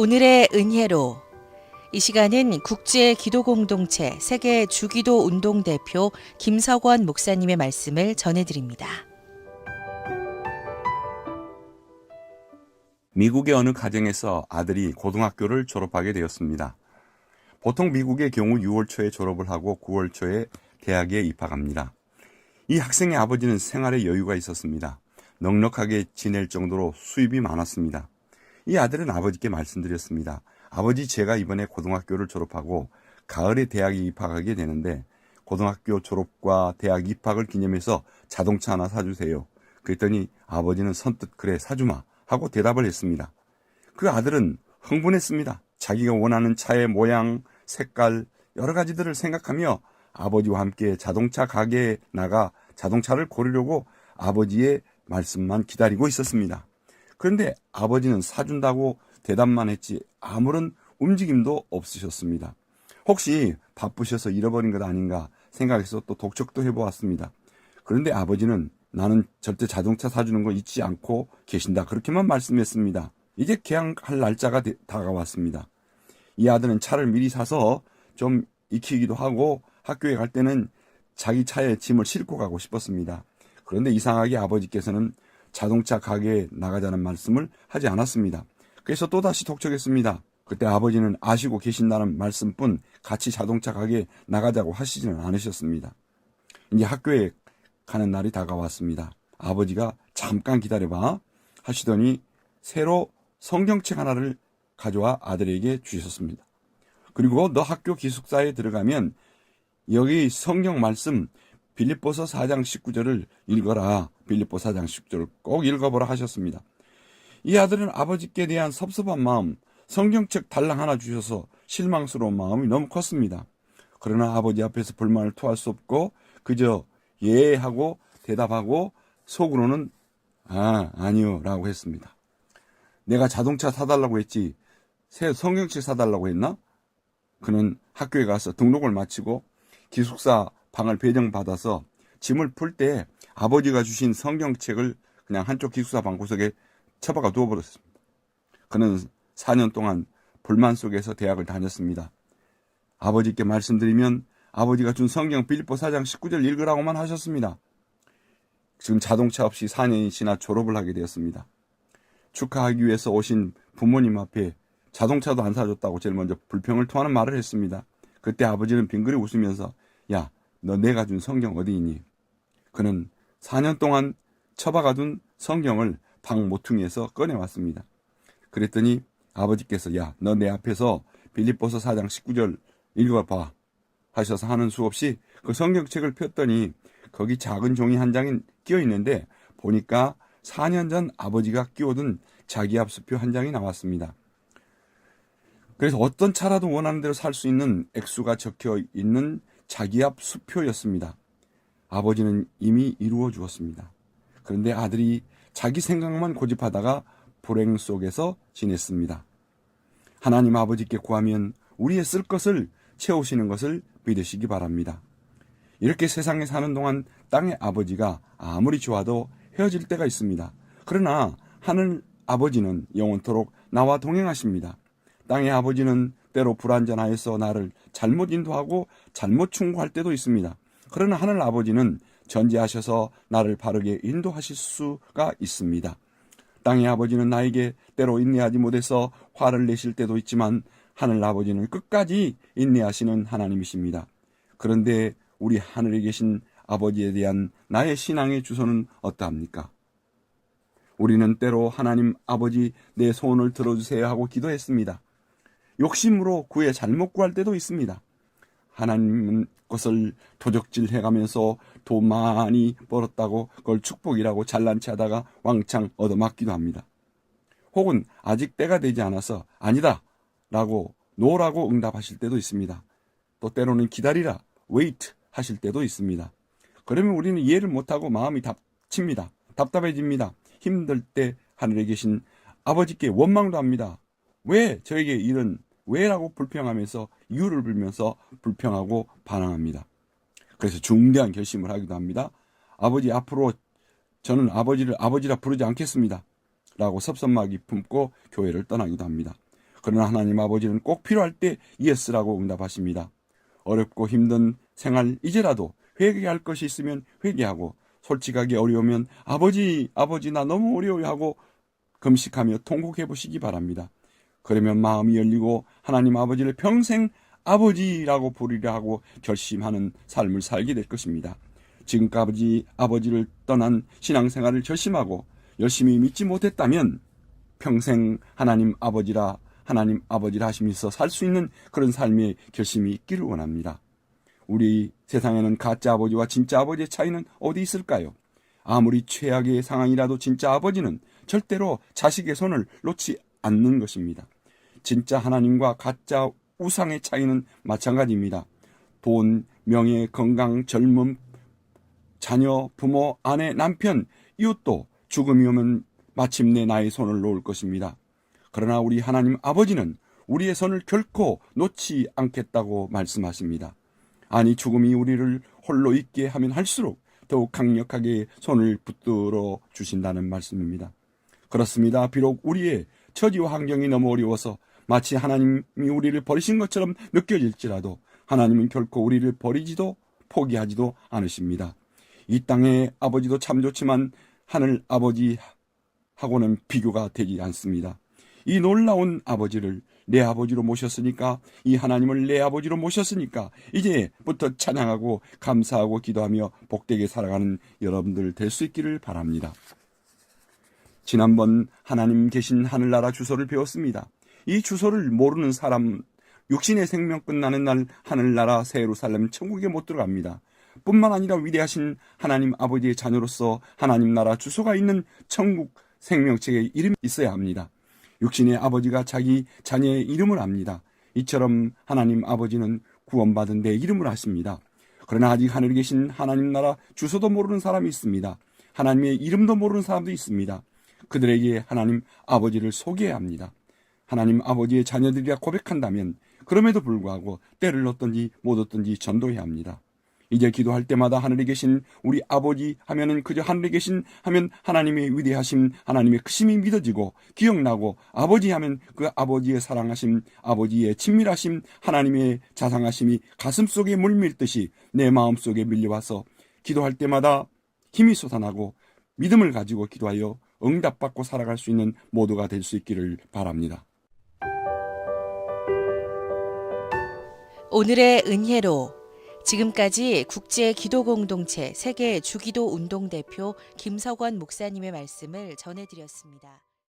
오늘의 은혜로 이 시간은 국제 기도 공동체 세계 주기도 운동 대표 김석원 목사님의 말씀을 전해드립니다. 미국의 어느 가정에서 아들이 고등학교를 졸업하게 되었습니다. 보통 미국의 경우 6월 초에 졸업을 하고 9월 초에 대학에 입학합니다. 이 학생의 아버지는 생활에 여유가 있었습니다. 넉넉하게 지낼 정도로 수입이 많았습니다. 이 아들은 아버지께 말씀드렸습니다. 아버지, 제가 이번에 고등학교를 졸업하고 가을에 대학에 입학하게 되는데 고등학교 졸업과 대학 입학을 기념해서 자동차 하나 사주세요. 그랬더니 아버지는 선뜻 그래 사주마 하고 대답을 했습니다. 그 아들은 흥분했습니다. 자기가 원하는 차의 모양, 색깔 여러 가지들을 생각하며 아버지와 함께 자동차 가게에 나가 자동차를 고르려고 아버지의 말씀만 기다리고 있었습니다. 그런데 아버지는 사준다고 대답만 했지 아무런 움직임도 없으셨습니다. 혹시 바쁘셔서 잃어버린 것 아닌가 생각해서 또 독촉도 해보았습니다. 그런데 아버지는 나는 절대 자동차 사주는 거 잊지 않고 계신다, 그렇게만 말씀했습니다. 이제 개항할 날짜가 다가왔습니다. 이 아들은 차를 미리 사서 좀 익히기도 하고 학교에 갈 때는 자기 차에 짐을 싣고 가고 싶었습니다. 그런데 이상하게 아버지께서는 자동차 가게에 나가자는 말씀을 하지 않았습니다. 그래서 또다시 독촉했습니다. 그때 아버지는 아시고 계신다는 말씀뿐 같이 자동차 가게에 나가자고 하시지는 않으셨습니다. 이제 학교에 가는 날이 다가왔습니다. 아버지가 잠깐 기다려봐 하시더니 새로 성경책 하나를 가져와 아들에게 주셨습니다. 그리고 너 학교 기숙사에 들어가면 여기 성경 말씀 빌립보서 4장 19절을 읽어라. 빌립보 4장 19절을 꼭 읽어보라 하셨습니다. 이 아들은 아버지께 대한 섭섭한 마음, 성경책 달랑 하나 주셔서 실망스러운 마음이 너무 컸습니다. 그러나 아버지 앞에서 불만을 토할 수 없고 그저 예 하고 대답하고 속으로는 아니요 라고 했습니다. 내가 자동차 사달라고 했지 새 성경책 사달라고 했나? 그는 학교에 가서 등록을 마치고 기숙사 방을 배정받아서 짐을 풀 때 아버지가 주신 성경책을 그냥 한쪽 기숙사 방 구석에 처박아 두어버렸습니다. 그는 4년 동안 불만 속에서 대학을 다녔습니다. 아버지께 말씀드리면 아버지가 준 성경 빌립보 4장 19절 읽으라고만 하셨습니다. 지금 자동차 없이 4년이 지나 졸업을 하게 되었습니다. 축하하기 위해서 오신 부모님 앞에 자동차도 안 사줬다고 제일 먼저 불평을 토하는 말을 했습니다. 그때 아버지는 빙그레 웃으면서 야, 너 내가 준 성경 어디 있니? 그는 4년 동안 처박아둔 성경을 방 모퉁이에서 꺼내왔습니다. 그랬더니 아버지께서 야, 너 내 앞에서 빌립보서 4장 19절 읽어봐 하셔서 하는 수 없이 그 성경책을 폈더니 거기 작은 종이 한 장이 끼어 있는데 보니까 4년 전 아버지가 끼워둔 자기압 수표 한 장이 나왔습니다. 그래서 어떤 차라도 원하는 대로 살 수 있는 액수가 적혀 있는 자기압 수표였습니다. 아버지는 이미 이루어 주었습니다. 그런데 아들이 자기 생각만 고집하다가 불행 속에서 지냈습니다. 하나님 아버지께 구하면 우리의 쓸 것을 채우시는 것을 믿으시기 바랍니다. 이렇게 세상에 사는 동안 땅의 아버지가 아무리 좋아도 헤어질 때가 있습니다. 그러나 하늘 아버지는 영원토록 나와 동행하십니다. 땅의 아버지는 때로 불완전하여서 나를 잘못 인도하고 잘못 충고할 때도 있습니다. 그러나 하늘 아버지는 전지하셔서 나를 바르게 인도하실 수가 있습니다. 땅의 아버지는 나에게 때로 인내하지 못해서 화를 내실 때도 있지만 하늘 아버지는 끝까지 인내하시는 하나님이십니다. 그런데 우리 하늘에 계신 아버지에 대한 나의 신앙의 주소는 어떠합니까? 우리는 때로 하나님 아버지 내 소원을 들어주세요 하고 기도했습니다. 욕심으로 구해 잘못 구할 때도 있습니다. 하나님 것을 도적질 해가면서 돈 많이 벌었다고 그걸 축복이라고 잘난 체 하다가 왕창 얻어맞기도 합니다. 혹은 아직 때가 되지 않아서 아니다 라고 노라고 응답하실 때도 있습니다. 또 때로는 기다리라 wait 하실 때도 있습니다. 그러면 우리는 이해를 못하고 마음이 다칩니다. 답답해집니다. 힘들 때 하늘에 계신 아버지께 원망도 합니다. 왜 저에게 이런 왜라고 불평하면서 이유를 불면서 불평하고 반항합니다. 그래서 중대한 결심을 하기도 합니다. 아버지, 앞으로 저는 아버지를 아버지라 부르지 않겠습니다 라고 섭섭하게 품고 교회를 떠나기도 합니다. 그러나 하나님 아버지는 꼭 필요할 때 예스라고 응답하십니다. 어렵고 힘든 생활 이제라도 회개할 것이 있으면 회개하고 솔직하게 어려우면 아버지 나 너무 어려워요 하고 금식하며 통곡해 보시기 바랍니다. 그러면 마음이 열리고 하나님 아버지를 평생 아버지라고 부르려 하고 결심하는 삶을 살게 될 것입니다. 지금까지 아버지를 떠난 신앙생활을 결심하고 열심히 믿지 못했다면 평생 하나님 아버지라 하시면서 살 수 있는 그런 삶의 결심이 있기를 원합니다. 우리 세상에는 가짜 아버지와 진짜 아버지의 차이는 어디 있을까요? 아무리 최악의 상황이라도 진짜 아버지는 절대로 자식의 손을 놓지 않는 것입니다. 진짜 하나님과 가짜 우상의 차이는 마찬가지입니다. 돈, 명예, 건강, 젊음, 자녀, 부모, 아내, 남편, 이웃도 죽음이 오면 마침내 나의 손을 놓을 것입니다. 그러나 우리 하나님 아버지는 우리의 손을 결코 놓지 않겠다고 말씀하십니다. 아니, 죽음이 우리를 홀로 있게 하면 할수록 더욱 강력하게 손을 붙들어 주신다는 말씀입니다. 그렇습니다. 비록 우리의 처지와 환경이 너무 어려워서 마치 하나님이 우리를 버리신 것처럼 느껴질지라도 하나님은 결코 우리를 버리지도 포기하지도 않으십니다. 이 땅의 아버지도 참 좋지만 하늘 아버지하고는 비교가 되지 않습니다. 이 놀라운 아버지를 내 아버지로 모셨으니까, 이 하나님을 내 아버지로 모셨으니까 이제부터 찬양하고 감사하고 기도하며 복되게 살아가는 여러분들 될 수 있기를 바랍니다. 지난번 하나님 계신 하늘나라 주소를 배웠습니다. 이 주소를 모르는 사람, 육신의 생명 끝나는 날 하늘나라 새 예루살렘 천국에 못 들어갑니다. 뿐만 아니라 위대하신 하나님 아버지의 자녀로서 하나님 나라 주소가 있는 천국 생명책에 이름이 있어야 합니다. 육신의 아버지가 자기 자녀의 이름을 압니다. 이처럼 하나님 아버지는 구원받은 내 이름을 아십니다. 그러나 아직 하늘에 계신 하나님 나라 주소도 모르는 사람이 있습니다. 하나님의 이름도 모르는 사람도 있습니다. 그들에게 하나님 아버지를 소개해야 합니다. 하나님 아버지의 자녀들이라 고백한다면 그럼에도 불구하고 때를 얻든지 못 얻든지 전도해야 합니다. 이제 기도할 때마다 하늘에 계신 우리 아버지 하면은 그저 하늘에 계신 하면 하나님의 위대하심, 하나님의 크심이 믿어지고 기억나고, 아버지 하면 그 아버지의 사랑하심, 아버지의 친밀하심, 하나님의 자상하심이 가슴속에 물밀듯이 내 마음속에 밀려와서 기도할 때마다 힘이 솟아나고 믿음을 가지고 기도하여 응답받고 살아갈 수 있는 모두가 될 수 있기를 바랍니다. 오늘의 은혜로 지금까지 국제기도공동체 세계 주기도 운동 대표 김석원 목사님의 말씀을 전해드렸습니다.